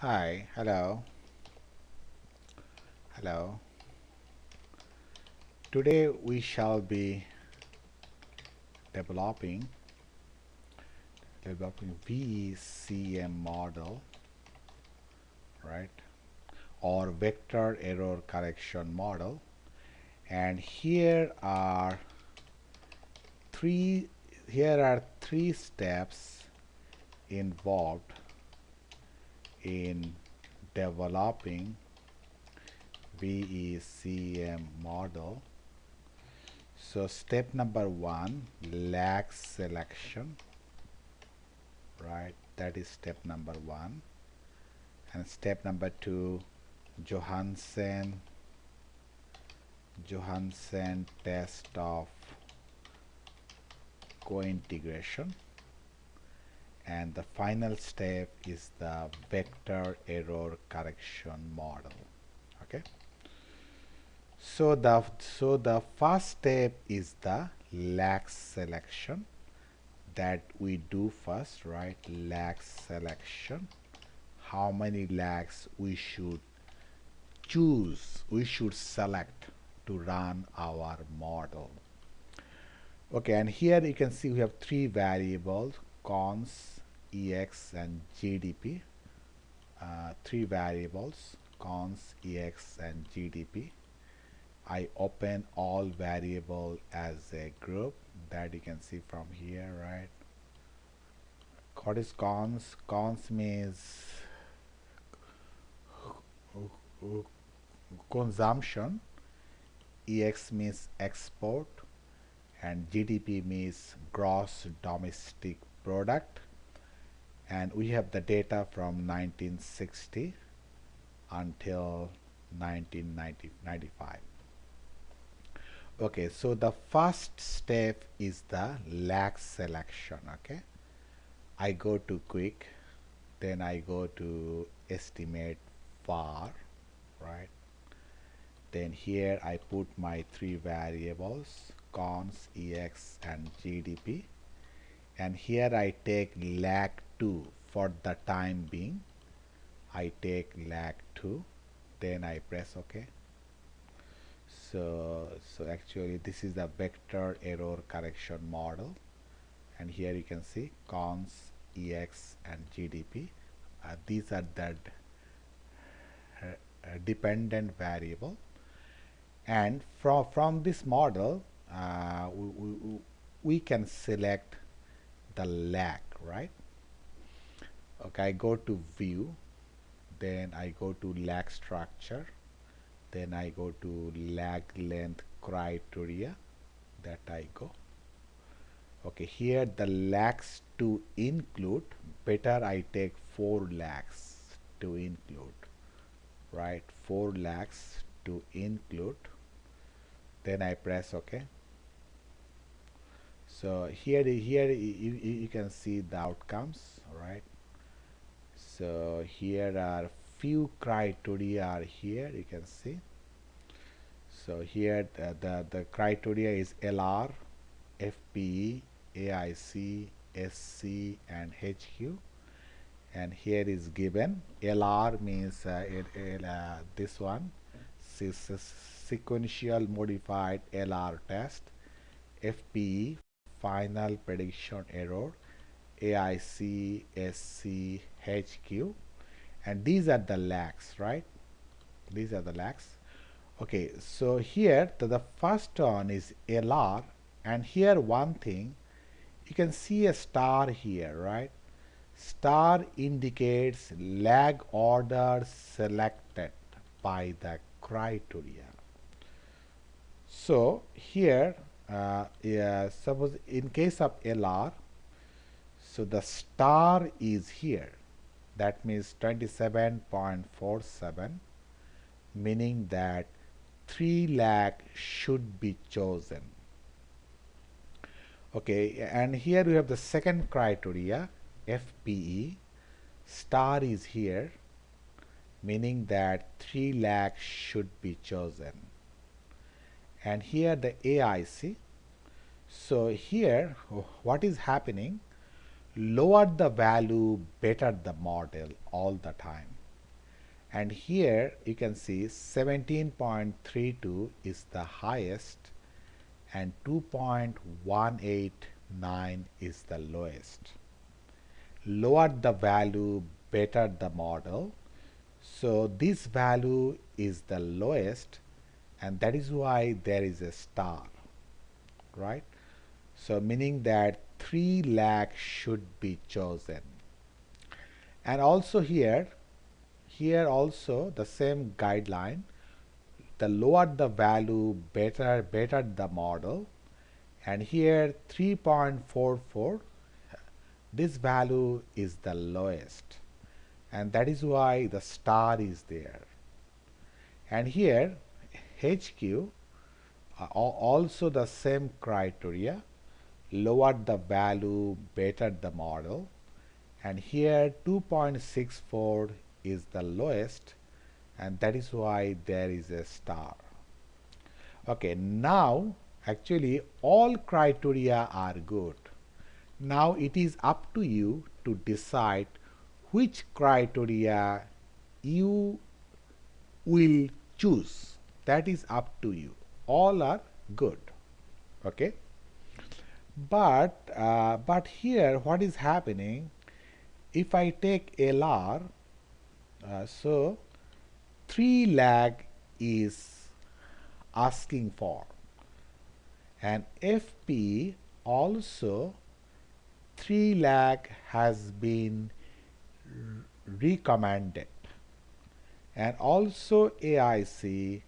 Hi, hello. Today we shall be developing VECM model, right? Or vector error correction model. And three here are three steps involved in developing VECM model. So step number one, lag selection, right? That is step number one. And step number two, Johansen test of cointegration. And the final step is the vector error correction model. Okay. So the first step is the lag selection that we do first, right? Lag selection. How many lags we should select to run our model. Okay, and here you can see we have three variables, cons, ex, and GDP. Three variables, cons, ex, and GDP. I open all variable as a group that you can see from here, right? What is cons? Cons means consumption, ex means export, and GDP means gross domestic product. And we have the data from 1960 until 1995. Okay, so the first step is the lag selection. Okay, I go to quick, then I go to estimate var, right? Then here I put my three variables, cons, ex, and GDP, and here I take lag 2 for the time being. I take lag 2, then I press OK. So actually this is the vector error correction model, and here you can see cons, ex, and GDP. These are the dependent variable, and from this model we can select the lag, right? Okay, I go to view, then I go to lag structure, then I go to lag length criteria, that I go. Okay, here the lags to include, better I take 4 lags to include, right? 4 lags to include, then I press OK. So here you can see the outcomes, right? So here are few criteria are here, you can see. So here the criteria is LR, FPE, AIC, SC, and HQ. And here is given LR means this one, sequential modified LR test, FPE, final prediction error, AIC, SC, HQ, and these are the lags, right? These are the lags. Okay, so here the first one is LR, and here one thing, you can see a star here, right? Star indicates lag order selected by the criteria. So here suppose in case of LR, so the star is here, that means 27.47, meaning that 3 lag should be chosen. Okay, and here we have the second criteria, FPE, star is here, meaning that 3 lag should be chosen. And here the AIC, so here what is happening, lower the value, better the model all the time. and here you can see 17.32 is the highest and 2.189 is the lowest. Lower the value, better the model. So this value is the lowest, and that is why there is a star, right? So meaning that 3 lakh should be chosen. And also here also the same guideline, the lower the value, better the model, and here 3.44, this value is the lowest, and that is why the star is there. And here HQ, also the same criteria, lower the value, better the model, and here 2.64 is the lowest, and that is why there is a star. Okay, now actually all criteria are good. Now it is up to you to decide which criteria you will choose. That is up to you. All are good. Okay. But here what is happening, if I take LR, so 3 lakh is asking for, and FP also 3 lakh has been recommended, and also AIC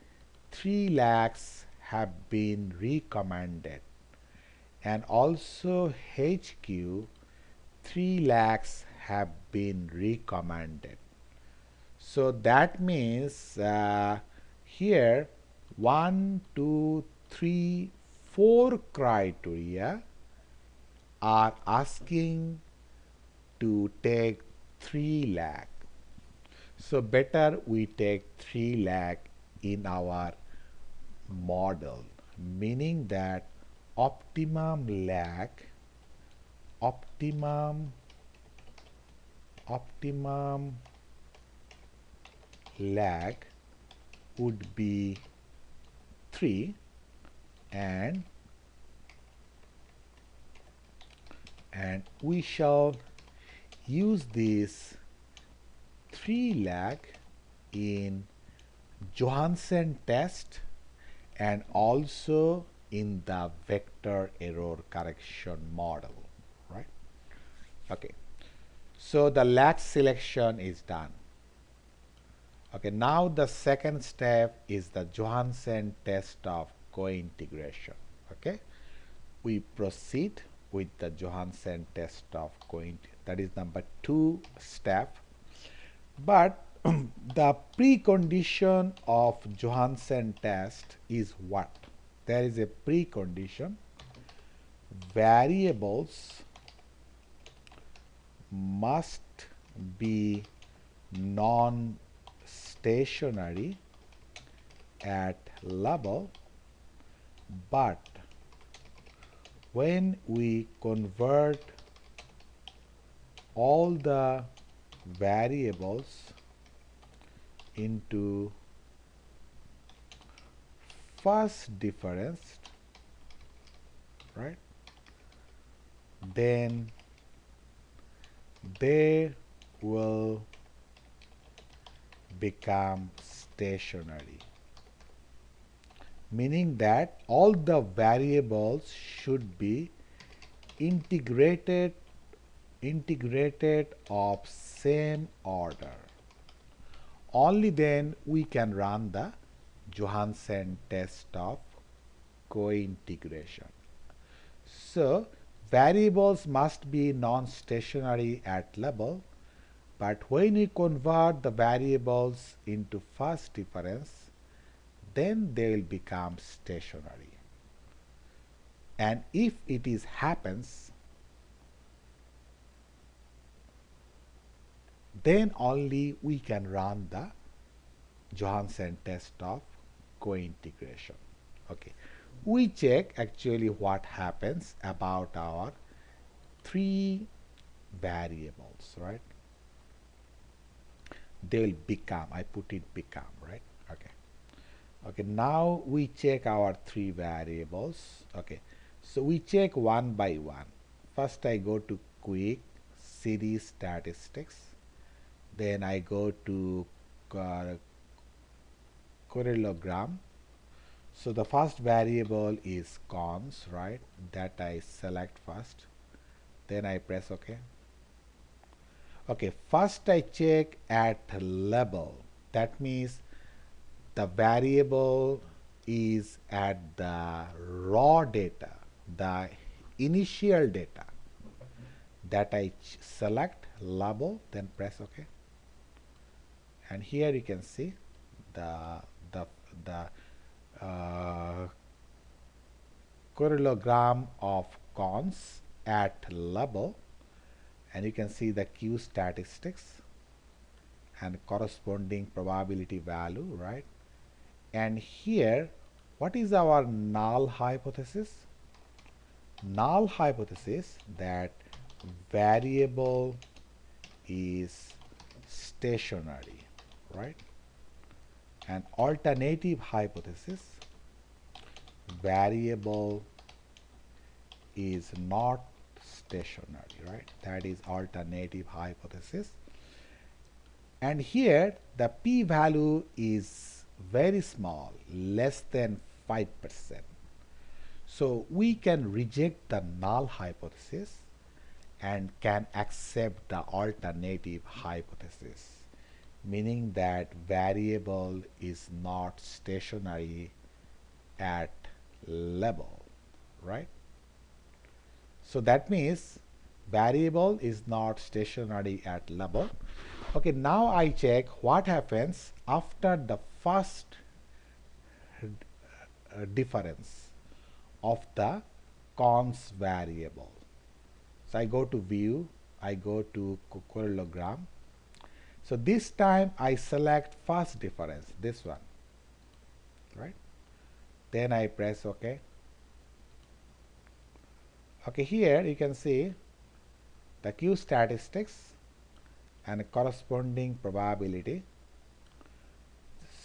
3 lakhs have been recommended, and also HQ 3 lakhs have been recommended. So that means here 1, 2, 3, 4 criteria are asking to take 3 lakh. So better we take 3 lakh in our model, meaning that optimum lakh would be 3, and we shall use this 3 lakh in Johansen test and also in the vector error correction model, right? Okay, so the lakh selection is done. Okay, now the second step is the Johansen test of cointegration. Okay, we proceed with the Johansen test of cointegration. That is number 2 step. But the precondition of Johansen test is what? There is a precondition: variables must be non-stationary at level, but when we convert all the variables into first difference, right, then they will become stationary, meaning that all the variables should be integrated of same order. Only then we can run the Johansen test of cointegration. So variables must be non-stationary at level, but when we convert the variables into first difference, then they will become stationary. And if it is happens, then only we can run the Johansen test of cointegration. Okay, we check actually what happens about our 3 variables, right? they will become. I put it become, right? Okay. Okay, now we check our three variables. Okay, so we check one by one. First I go to quick series statistics, then I go to correlogram. So the first variable is cons, right? That I select first, then I press OK. Okay, first I check at level. That means the variable is at the raw data, the initial data. That I select label, then press OK. And here you can see the correlogram of cons at level, and you can see the Q statistics and corresponding probability value, right? And here, what is our null hypothesis? Null hypothesis that variable is stationary, right? And alternative hypothesis, variable is not stationary, right? That is alternative hypothesis. And here the p-value is very small, less than 5%. So we can reject the null hypothesis and can accept the alternative hypothesis, meaning that variable is not stationary at level, right? So that means variable is not stationary at level. Okay, now I check what happens after the first difference of the cons variable. So I go to view, I go to correlogram. So this time I select first difference, this one, right? Then I press OK. Okay, here you can see the Q statistics and corresponding probability.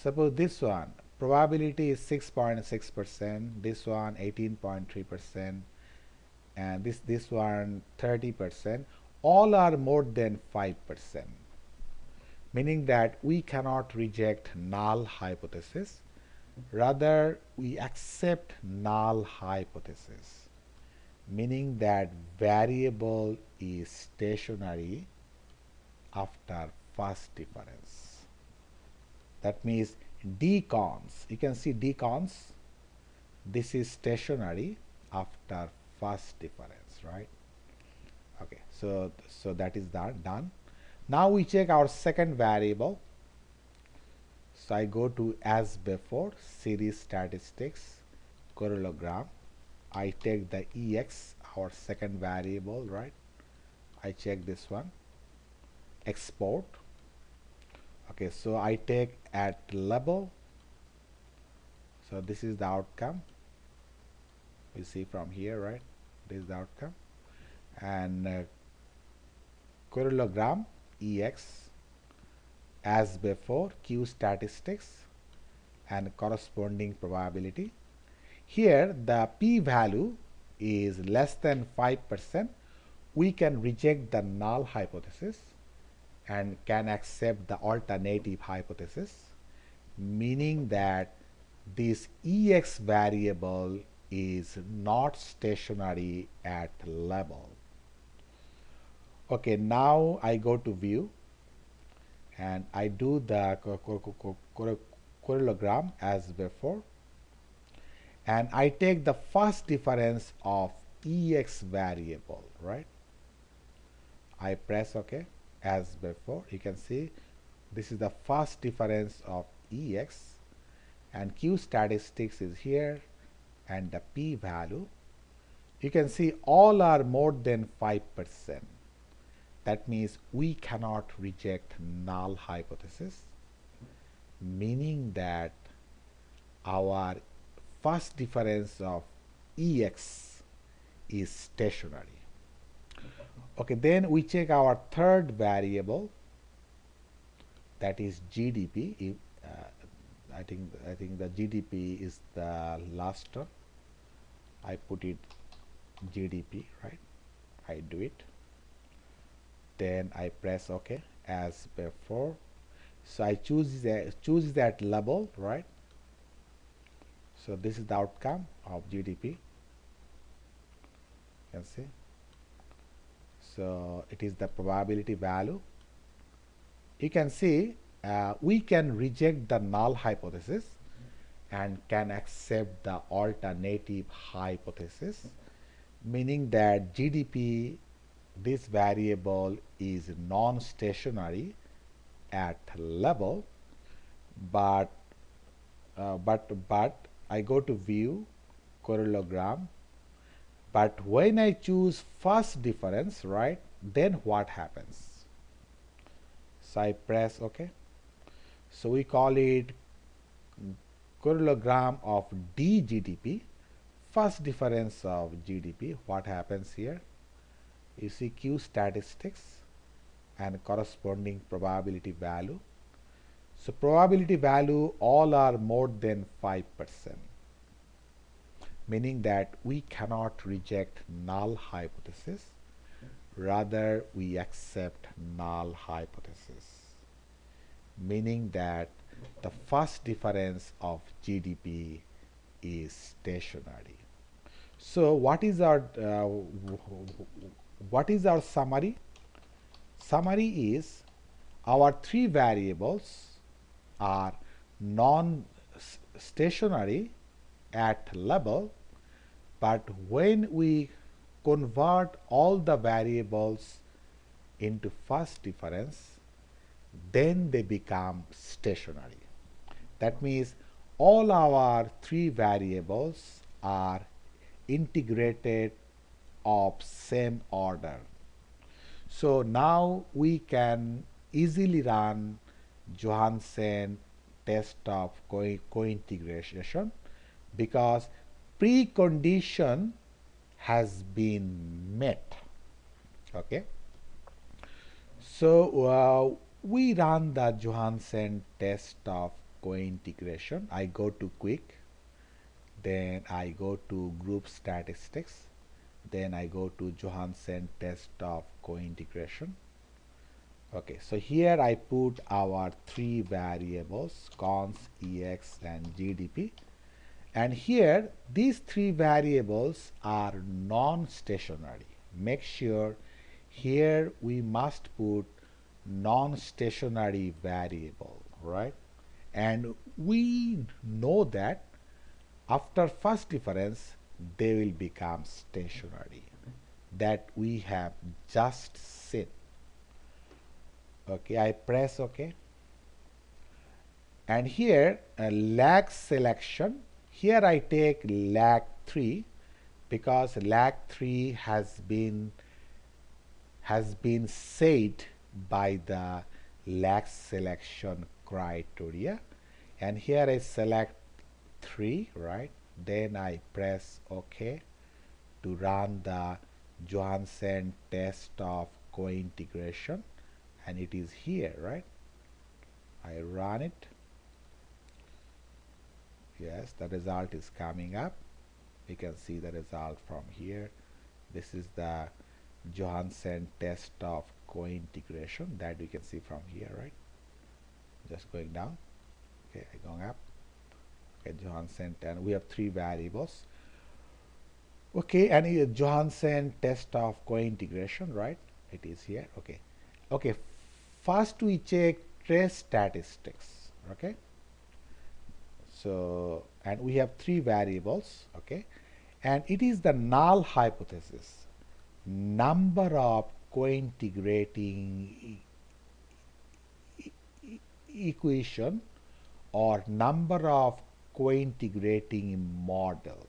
Suppose this one, probability is 6.6%, this one 18.3%, and this one 30%. All are more than 5%, meaning that we cannot reject null hypothesis. Rather, we accept null hypothesis, meaning that variable is stationary after first difference. That means d cons, you can see d cons, this is stationary after first difference, right? Okay, so that is done. Now we check our second variable. So I go to as before, series statistics, correlogram. I take the EX, our second variable, right? I check this one, export. Okay, so I take at level. So this is the outcome. You see from here, right? This is the outcome. And correlogram, EX, as before, Q statistics and corresponding probability. Here the p-value is less than 5%. We can reject the null hypothesis and can accept the alternative hypothesis, meaning that this EX variable is not stationary at level. Okay, now I go to view and I do the correlogram as before, and I take the first difference of EX variable, right? I press OK as before. You can see this is the first difference of EX, and Q statistics is here, and the p-value, you can see all are more than 5%. That means we cannot reject null hypothesis, meaning that our first difference of EX is stationary. Okay, then we check our third variable. that is GDP. I think the GDP is the last term. I put it GDP, right? I do it. Then I press OK as before. So I choose that level, right? So this is the outcome of GDP. You can see. So it is the probability value. You can see we can reject the null hypothesis and can accept the alternative hypothesis, meaning that GDP, this variable, is non-stationary at level, but I go to view parallelogram, but when I choose first difference, right, then what happens? So I press OK. So we call it parallelogram of DGDP, first difference of GDP. What happens here? You see Q statistics and corresponding probability value. So probability value all are more than 5%, meaning that we cannot reject null hypothesis, rather we accept null hypothesis, meaning that the first difference of GDP is stationary. So what is our summary? Summary is our three variables are non-stationary at level, but when we convert all the variables into first difference, then they become stationary. That means all our three variables are integrated of same order. So now we can easily run Johansen test of cointegration because precondition has been met. Okay. So we run the Johansen test of cointegration. I go to quick, then I go to group statistics, then I go to Johansen test of cointegration. Okay, so here I put our three variables, cons, EX and GDP, and here these three variables are non-stationary. Make sure here we must put non-stationary variable, right? And we know that after first difference they will become stationary, that we have just seen. Okay, I press OK, and here lag selection, here I take lag 3 because lag 3 has been said by the lag selection criteria, and here I select 3, right? Then I press OK to run the Johansen test of cointegration, and it is here, right? I run it. Yes, the result is coming up. You can see the result from here. This is the Johansen test of cointegration that we can see from here, right? Just going down. Okay, going up. Okay, Johansen, and we have three variables. Okay, and Johansen test of cointegration, right? It is here. Okay. Okay, first we check trace statistics. Okay, so and we have three variables. Okay, and it is the null hypothesis, number of cointegrating equation or number of cointegrating model.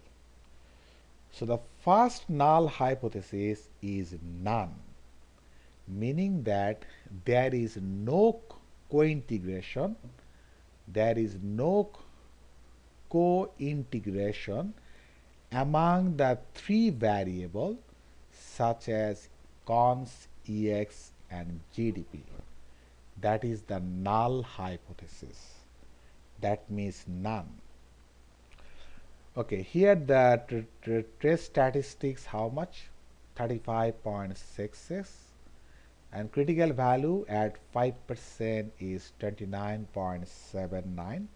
So the first null hypothesis is none, meaning that there is no cointegration, there is no co-integration among the three variables such as cons, EX and GDP. that is the null hypothesis. That means none. Okay, here the trace statistics how much? 35.66, and critical value at 5% is 29.79.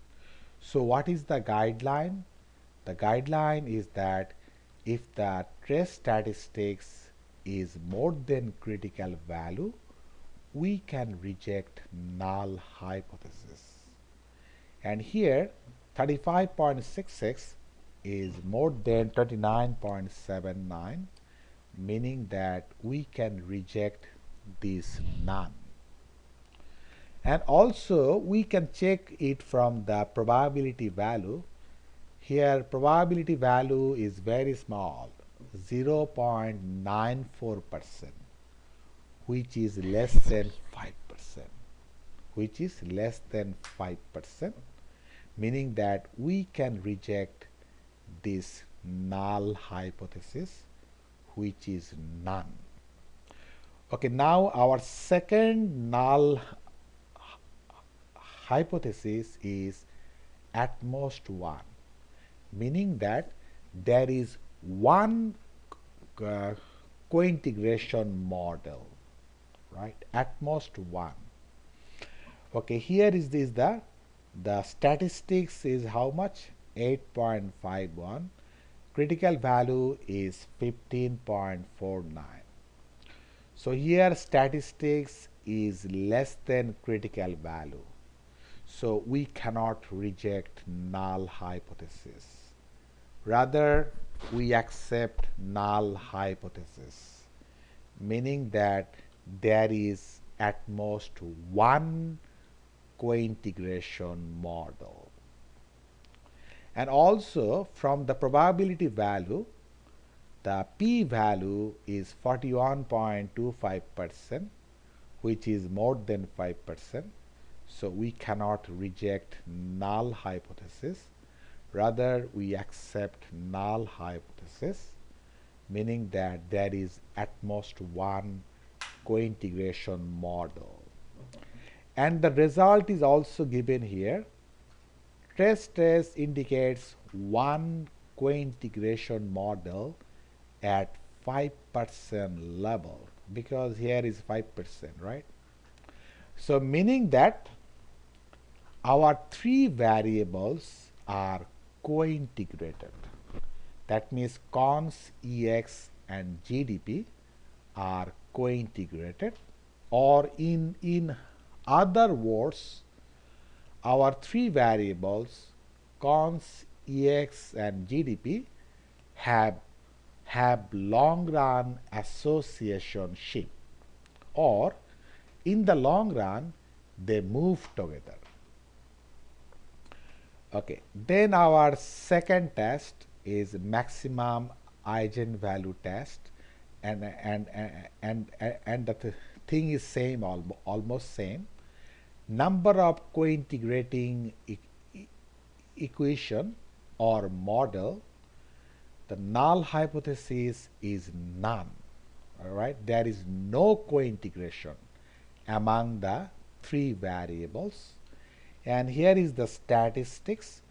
So what is the guideline? The guideline is that if the trace statistics is more than critical value, we can reject null hypothesis. And here 35.66 is more than 29.79, meaning that we can reject this none. And also we can check it from the probability value. Here probability value is very small, 0.94%, which is less than 5%, which is less than 5%, meaning that we can reject this null hypothesis, which is none. Okay, now our second null hypothesis is at most one, meaning that there is one cointegration model, right? At most one. Okay, here is this the statistics is how much? 8.51. Critical value is 15.49. So here statistics is less than critical value. So we cannot reject null hypothesis. Rather, we accept null hypothesis, meaning that there is at most one cointegration model. And also from the probability value, the p-value is 41.25%, which is more than 5%. So we cannot reject null hypothesis. Rather, we accept null hypothesis, meaning that there is at most one cointegration model. And the result is also given here. Trace indicates one cointegration model at 5% level, because here is 5%, right? So meaning that our three variables are cointegrated. That means cons, EX and GDP are cointegrated, or in other words, our three variables cons, EX and GDP have long run associationship, or in the long run they move together. Okay, then our second test is maximum eigenvalue test, and the thing is same, almost same. Number of cointegrating equation or model, the null hypothesis is none. All right, there is no cointegration among the three variables. And here is the statistics.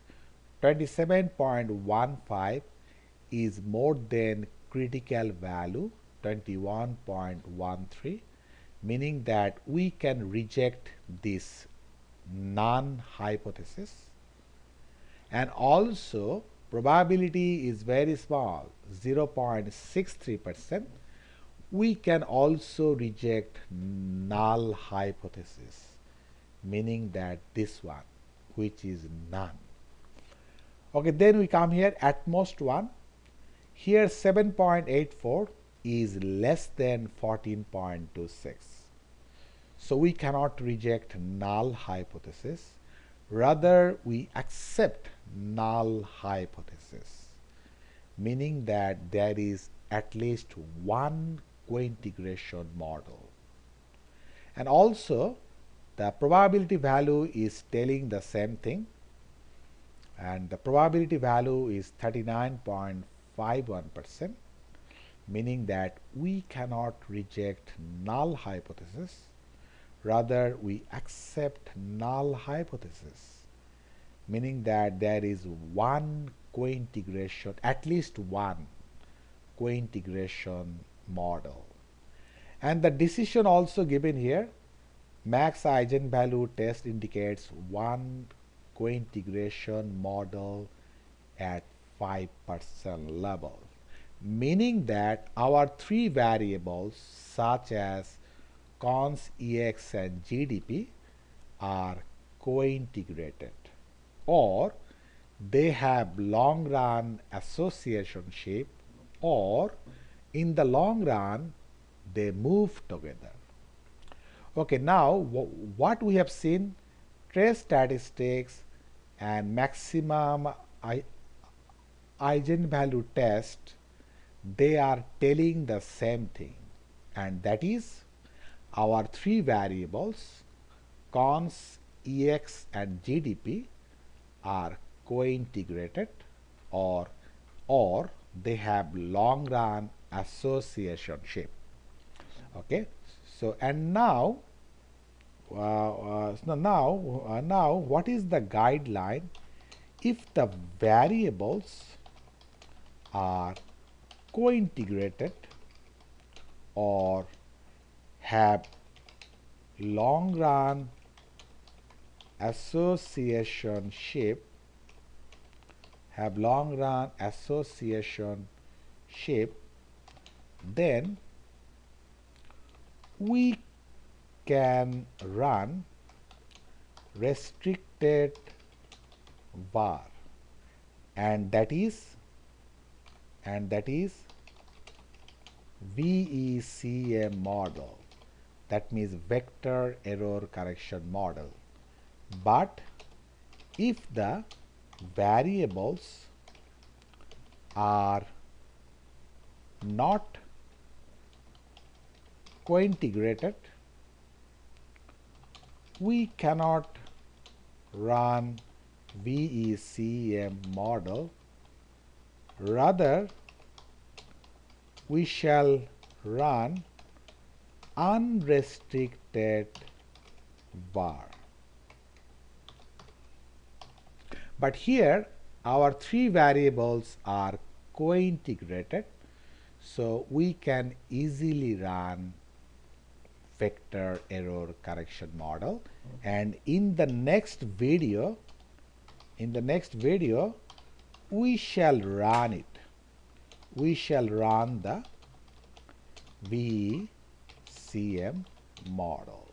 27.15 is more than critical value 21.13, meaning that we can reject this none hypothesis. And also probability is very small, 0.63%. We can also reject null hypothesis, meaning that this one, which is none. Okay, then we come here at most one. Here 7.84 is less than 14.26. So we cannot reject null hypothesis. Rather, we accept null hypothesis, meaning that there is at least one cointegration model. And also the probability value is telling the same thing, and the probability value is 39.51%, meaning that we cannot reject null hypothesis. rather we accept null hypothesis, meaning that there is one cointegration, at least one cointegration model. And the decision also given here, max eigenvalue test indicates one cointegration model at 5% level, meaning that our three variables such as cons EX and GDP are co-integrated, or they have long run associationship, or in the long run they move together. Okay, now what we have seen, trace statistics and maximum eigenvalue test, they are telling the same thing, and that is our three variables cons EX and GDP are co-integrated, or they have long run associationship. Okay, so and now now what is the guideline if the variables are co-integrated or have long run associationship, then we can run restricted var, and that is VECM model, that means vector error correction model. But if the variables are not co-integrated, we cannot run VECM model, rather we shall run unrestricted var. But here our three variables are co-integrated, so we can easily run vector error correction model. And in the next video, we shall run it. We shall run the VECM model,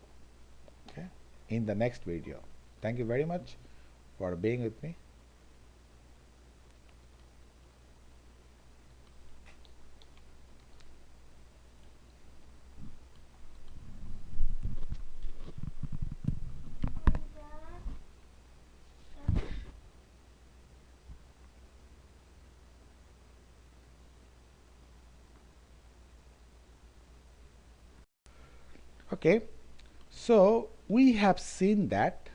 okay, in the next video. Thank you very much for being with me. Okay, so we have seen that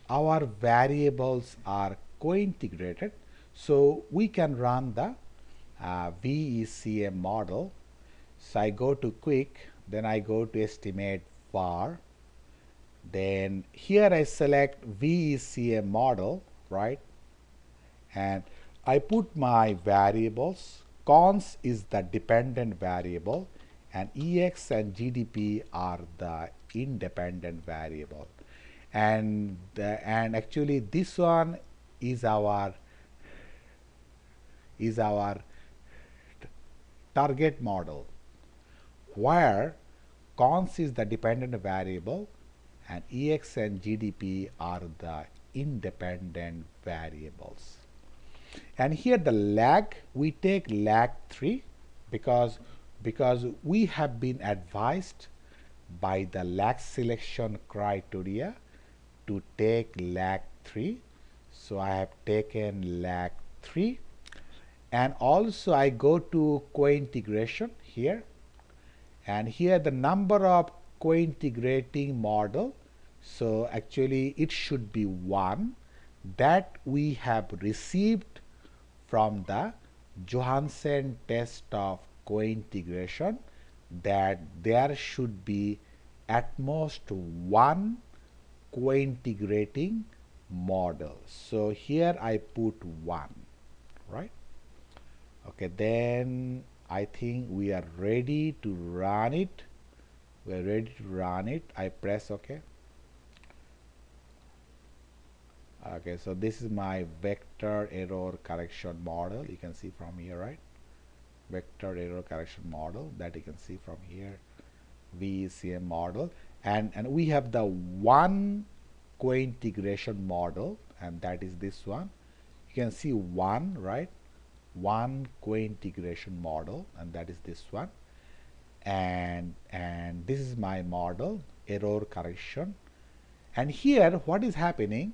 our variables are co-integrated, so we can run the VECM model. So I go to quick, then I go to estimate var, then here I select VECM model, right, and I put my variables. Cons is the dependent variable and EX and GDP are the independent variable, and actually this one is our target model, where cons is the dependent variable and EX and GDP are the independent variables. And here the lag, we take lag 3 because we have been advised by the lag selection criteria to take lag 3. So I have taken lag 3, and also I go to co-integration here, and here the number of co-integrating model, so actually it should be 1 that we have received from the Johansen test of co-integration. that there should be at most one cointegrating model. So here I put 1, right? Okay, then I think we are ready to run it. We are ready to run it. I press OK. Okay, so this is my vector error correction model. You can see from here, right? Vector error correction model that you can see from here. VECM model, and we have the one cointegration model, and that is this one. You can see one, right? One cointegration model, and that is this one. And this is my model, error correction. And here what is happening?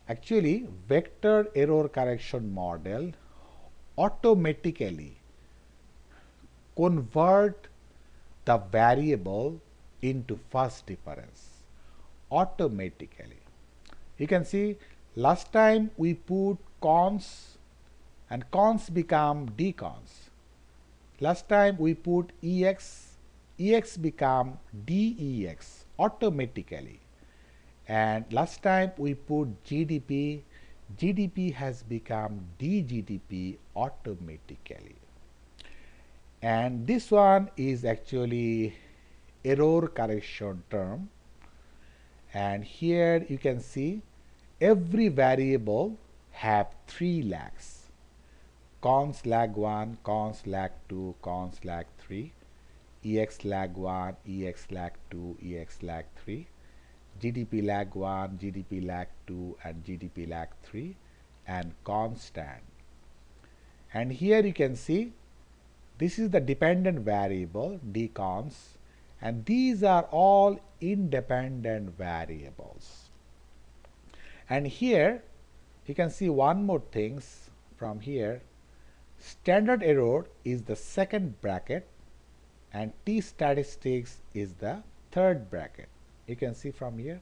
Actually, vector error correction model automatically convert the variable into first difference automatically. You can see last time we put cons and cons become decons. Last time we put ex, ex become dex automatically. And last time we put GDP, GDP has become dGDP automatically. And this one is actually error correction term, and here you can see every variable have 3 lags: cons lag 1, cons lag 2, cons lag 3, ex lag 1, ex lag 2, ex lag 3, GDP lag 1, GDP lag 2, and GDP lag 3, and constant. And here you can see this is the dependent variable decons, and these are all independent variables. And here you can see one more things from here. Standard error is the second bracket and T statistics is the third bracket. You can see from here.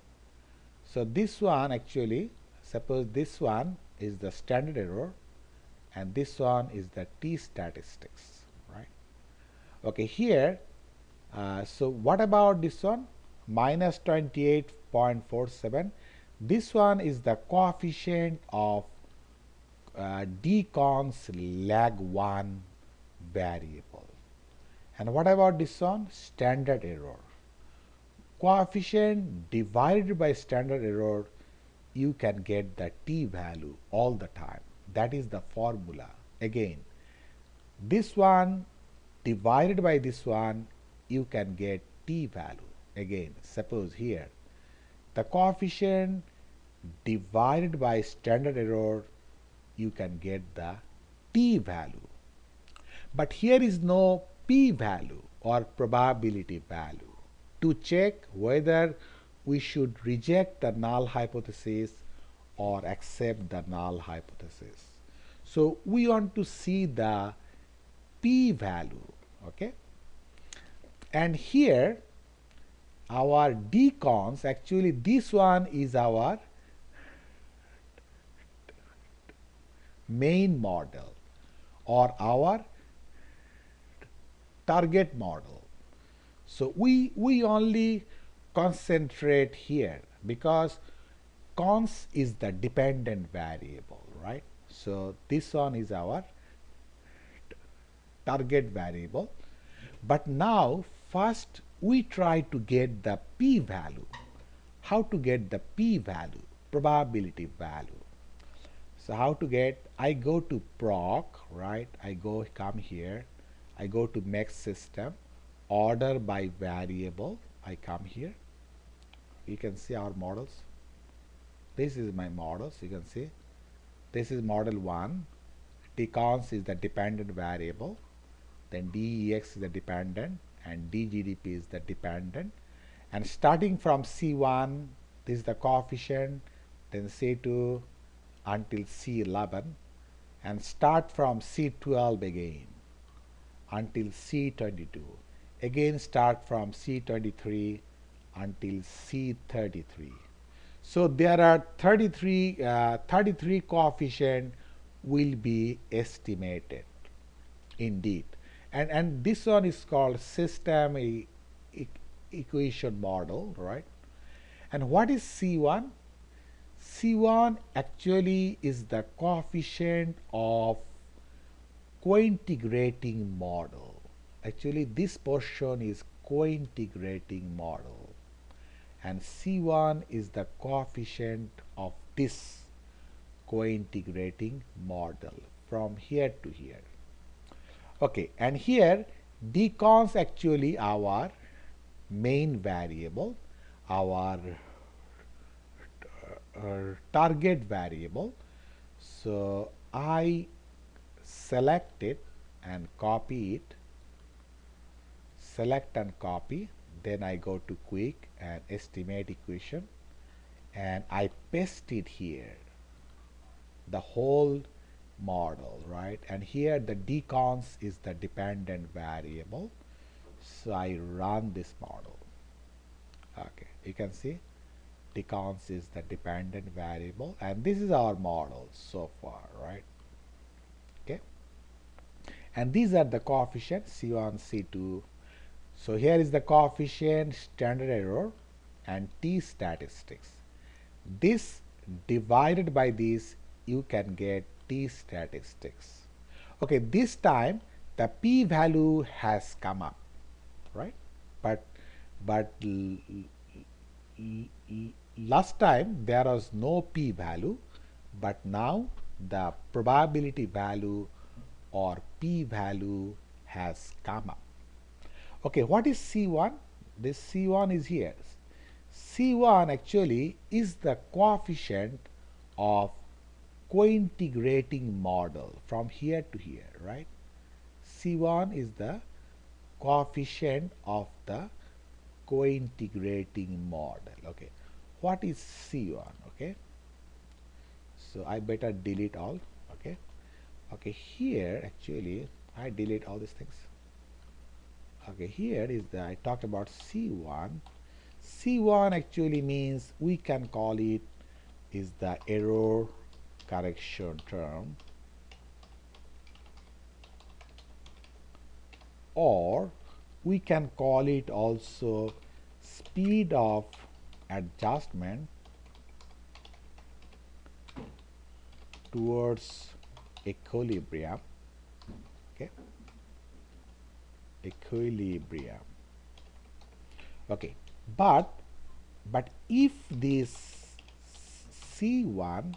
So this one actually, suppose this one is the standard error and this one is the T statistics. Okay, here, so what about this one? Minus 28.47. This one is the coefficient of decons lag 1 variable. And what about this one? Standard error. Coefficient divided by standard error, you can get the T value all the time. That is the formula. Again, this one divided by this one, you can get T value. Again, suppose here the coefficient divided by standard error, you can get the T value. But here is no P value or probability value to check whether we should reject the null hypothesis or accept the null hypothesis. So we want to see the P value, okay? And here our decons, actually this one is our main model or our target model. So we only concentrate here because cons is the dependent variable, right? So this one is our target variable. But now first we try to get the P value. How to get the P value? Probability value. So how to get? I go to proc, right? I come here. I go to make system, order by variable. I come here. You can see our models. This is my models. You can see this is model 1. Decons is the dependent variable. Then DEX is the dependent and DGDP is the dependent. And starting from C1, this is the coefficient, then C2 until C11, and start from C12 again until C22. Again start from C23 until C33. So there are 33 coefficient will be estimated indeed. and this one is called system equation model, right? And what is C1? C1 actually is the coefficient of cointegrating model. Actually, this portion is cointegrating model, and C1 is the coefficient of this cointegrating model from here to here. Okay, and here decons actually our main variable, our target variable. So I select it and copy it, select and copy, then I go to quick and estimate equation, and I paste it here, the whole model, right? And here the decons is the dependent variable. So I run this model. Okay, you can see decons is the dependent variable, and this is our model so far, right? Okay, and these are the coefficients C1, C2. So here is the coefficient, standard error, and t statistics. This divided by this, you can get t statistics. Okay, this time the p value has come up, right? But last time there was no p value, but now the probability value or p value has come up. Okay, what is C1? This C1 is here. C1 actually is the coefficient of cointegrating model from here to here, right? C1 is the coefficient of the cointegrating model. Okay, what is C1? Okay, so I better delete all. Okay, okay, here actually I delete all these things. Okay, here is the, I talked about C1. C1 actually means we can call it is the error correction term, or we can call it also speed of adjustment towards equilibrium. Okay, equilibrium. Okay, but if this C1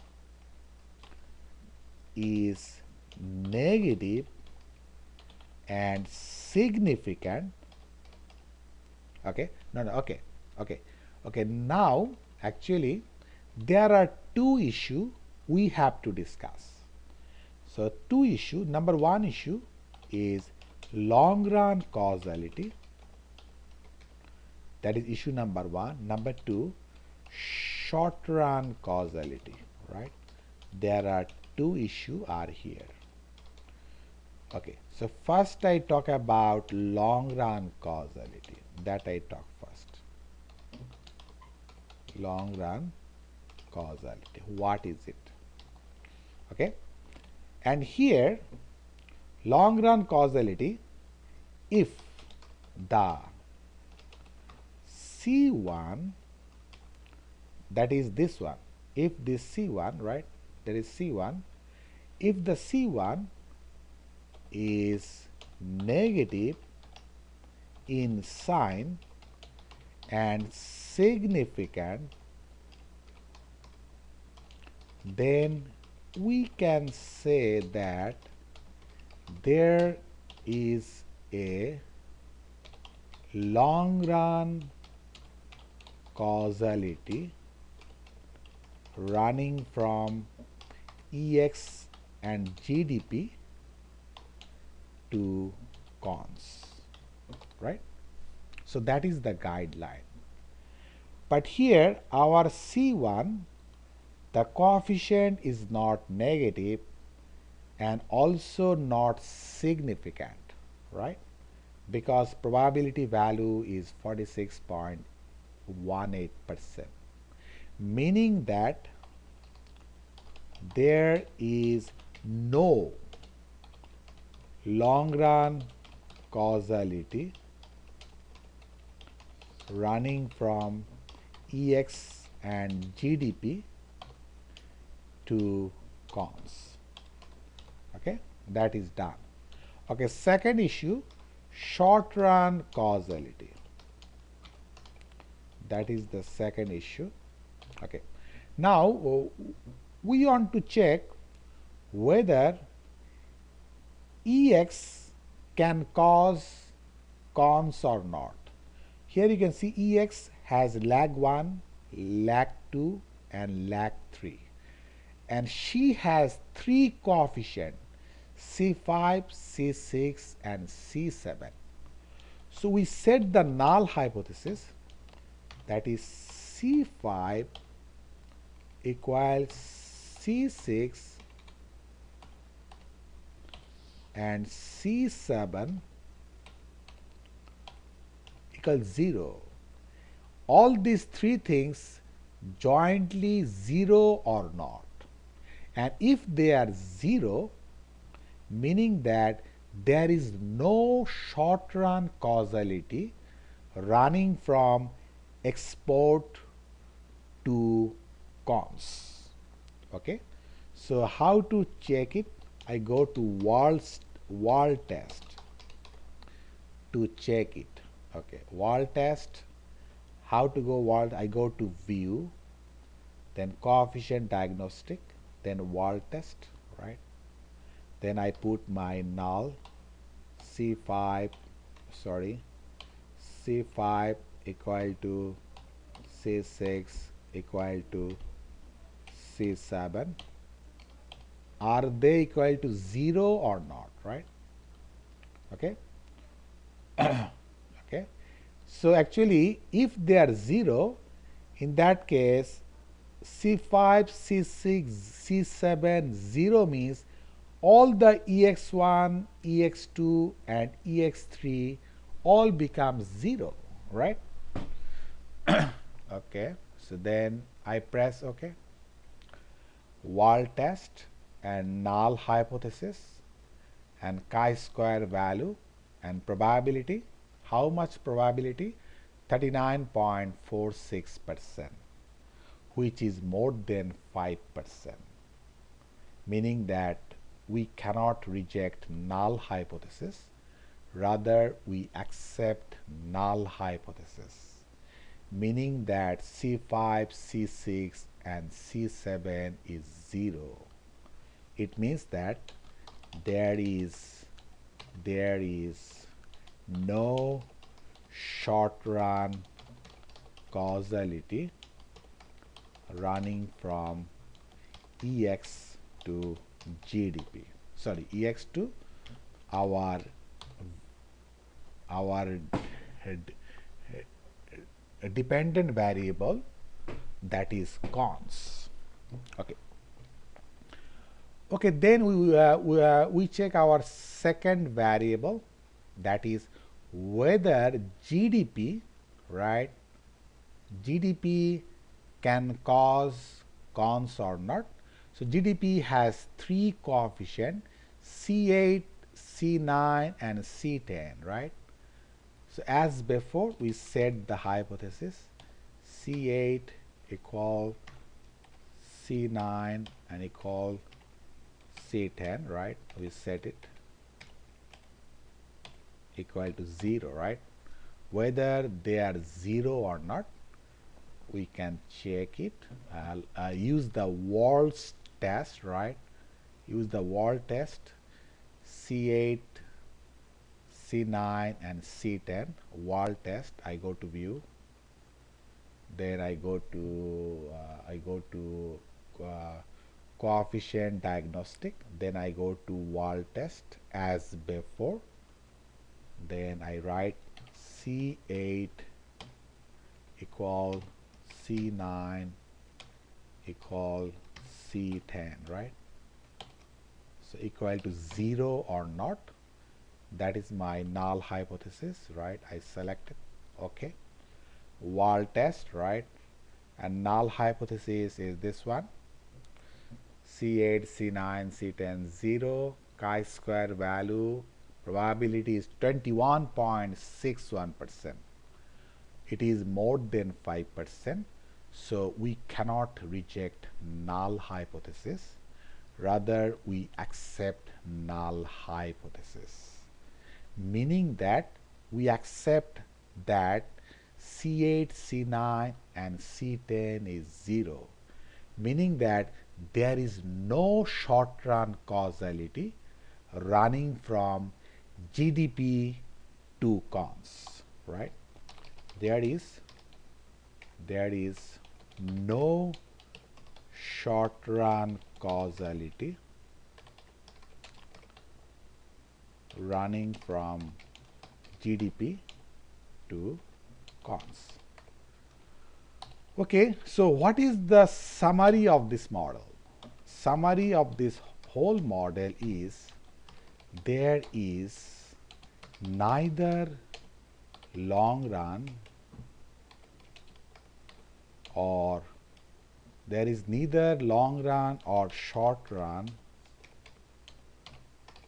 is negative and significant, okay, okay, now actually there are two issues we have to discuss. So two issues. Number one issue is long run causality, that is issue number one. Number two, short run causality, right? There are two issues are here. Okay, so first I talk about long run causality, that I talk first. Long run causality, what is it? Okay, and here long run causality, if the C1, that is this one, if this C1, right, there is C1, if the C1 is negative in sign and significant, then we can say that there is a long run causality running from EX and GDP to cons, right? So that is the guideline. But here our C1, the coefficient is not negative and also not significant, right? Because probability value is 46.18%, meaning that there is no long run causality running from EX and GDP to cons. Okay, that is done. Okay, second issue, short run causality. That is the second issue. Okay, now we want to check whether EX can cause cons or not. Here you can see EX has lag 1, lag 2 and lag 3, and she has 3 coefficients C5, C6 and C7. So we set the null hypothesis, that is C5 equals C6 and C7 equals 0. All these three things jointly 0 or not. And if they are 0, meaning that there is no short run causality running from export to cons. Okay, so how to check it? I go to wall test to check it. Okay, wall test. How to go wall? I go to view, then coefficient diagnostic, then wall test, right? Then I put my null C5 equal to C6 equal to C7. Are they equal to 0 or not, right? Okay. Okay. So actually if they are 0, in that case C5, C6, C7 0 means all the EX1, EX2 and EX3 all become 0, right? Okay, so then I press OK. Wall test and null hypothesis and chi-square value and probability. How much probability? 39.46%, which is more than 5%, meaning that we cannot reject null hypothesis, rather we accept null hypothesis, meaning that C5, C6 and C7 is 0. It means that there is no short run causality running from EX to GDP, sorry, EX to our dependent variable, that is cons. Okay. Okay, then we check our second variable, that is whether GDP, right, GDP can cause cons or not. So GDP has 3 coefficients, C8, C9 and C10, right? So as before we set the hypothesis C8 equal C9 and equal C10, right? We set it equal to 0, right? Whether they are 0 or not, we can check it. Use the wall test, right? Use the wall test. C8, C9 and C10 wall test. I go to view, then I go to coefficient diagnostic, then I go to wall test as before, then I write C8 equal C9 equal C10, right? So equal to 0 or not, that is my null hypothesis, right? I select it. Okay, wall test, right? And null hypothesis is this one, C8, C9, C10 0, chi-square value Probability is 21.61%. It is more than 5%. So we cannot reject null hypothesis. Rather, we accept null hypothesis, meaning that we accept that C8, C9 and C10 is 0, meaning that there is no short-run causality running from GDP to cons, right? There is no short-run causality running from GDP to cons. Okay, so what is the summary of this model? Summary of this whole model is there is neither long run or short run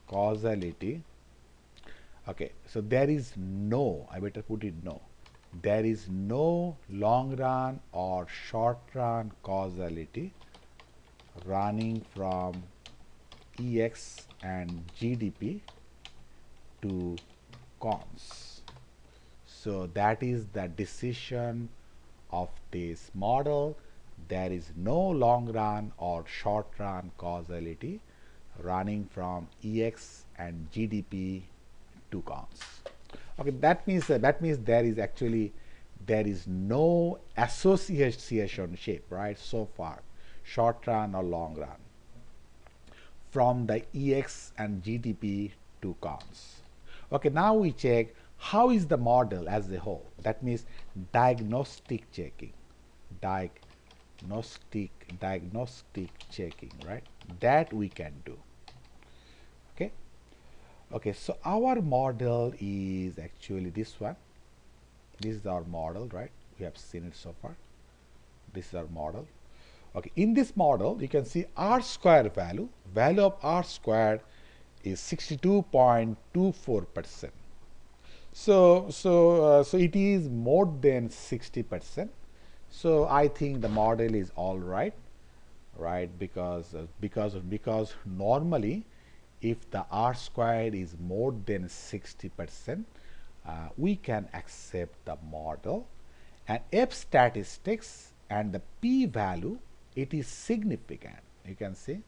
causality. Okay, so there is no, I better put it no. There is no long run or short run causality running from EX and GDP to cons. So that is the decision of this model. There is no long run or short run causality running from EX and GDP to cons. Okay, that means there is no association shape, right, so far, short run or long run, from the EX and GDP to cons. Okay, now we check how is the model as a whole. That means diagnostic checking, diagnostic checking, right? That we can do. Okay. Okay, so our model is actually this one. This is our model, right? We have seen it so far. This is our model. Okay, in this model, you can see R square value of R square is 62.24%. So it is more than 60%. So I think the model is all right, because normally, if the R squared is more than 60%, we can accept the model. And F statistics and the p value, it is significant. You can see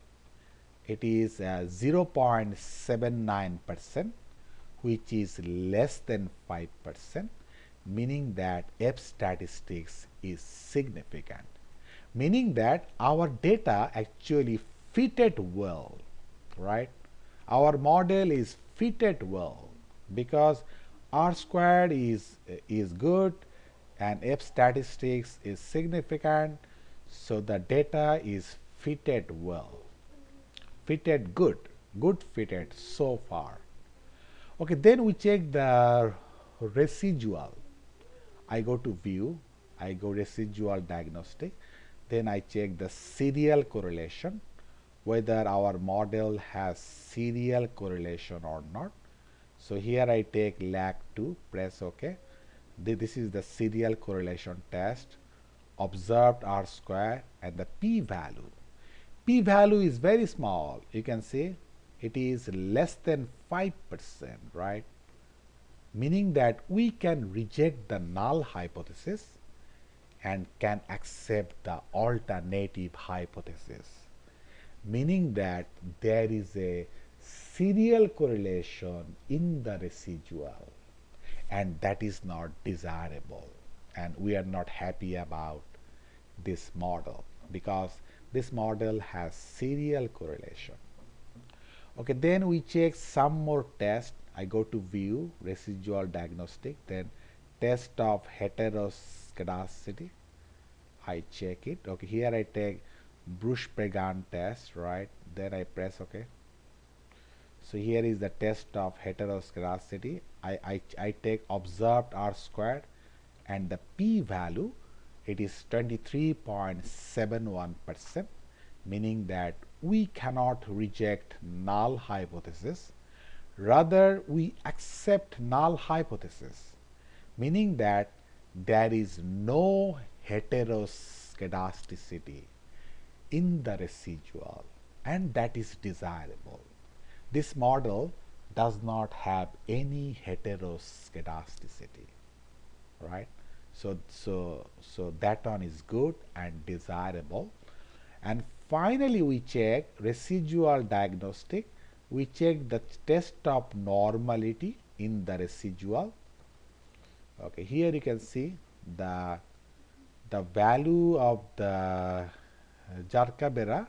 it is 0.79%, which is less than 5%, meaning that F statistics is significant, meaning that our data actually fitted well, right? Our model is fitted well because R squared is good and F statistics is significant, so the data is fitted well, fitted good fitted so far. Okay, then we check the residual. I go to view, I go residual diagnostic, then I check the serial correlation, whether our model has serial correlation or not. So here I take lag 2, press OK. This is the serial correlation test, observed R square and the p value. P value is very small. You can see it is less than 5%, right? Meaning that we can reject the null hypothesis and can accept the alternative hypothesis, meaning that there is a serial correlation in the residual, and that is not desirable, and we are not happy about this model because this model has serial correlation. Okay, then we check some more tests. I go to view, residual diagnostic, then test of heteroscedasticity. I check it. Okay, here I take Bruch-Pregan test, right? Then I press OK. So here is the test of heteroscedasticity. I take observed R squared and the p value, it is 23.71%, meaning that we cannot reject null hypothesis. Rather, we accept null hypothesis, meaning that there is no heteroscedasticity in the residual, and that is desirable. This model does not have any heteroscedasticity, right? So that one is good and desirable. And finally, we check residual diagnostic. We check the test of normality in the residual. Okay, here you can see the value of the Jarkabera.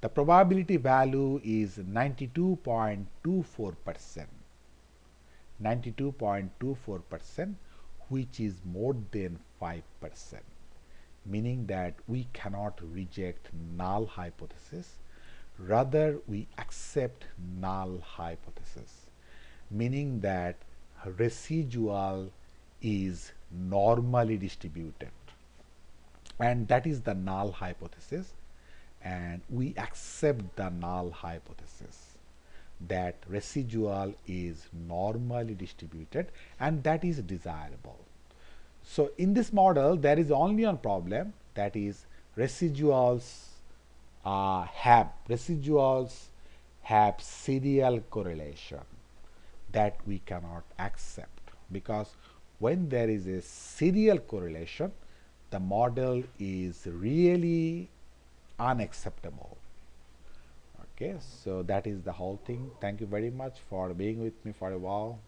The probability value is 92.24%. 92.24%, which is more than 5%, meaning that we cannot reject null hypothesis. Rather, we accept null hypothesis, meaning that residual is normally distributed, and that is the null hypothesis, and we accept the null hypothesis that residual is normally distributed, and that is desirable. So in this model, there is only one problem, that is residuals have serial correlation that we cannot accept, because when there is a serial correlation, the model is really unacceptable. Okay, so that is the whole thing. Thank you very much for being with me for a while.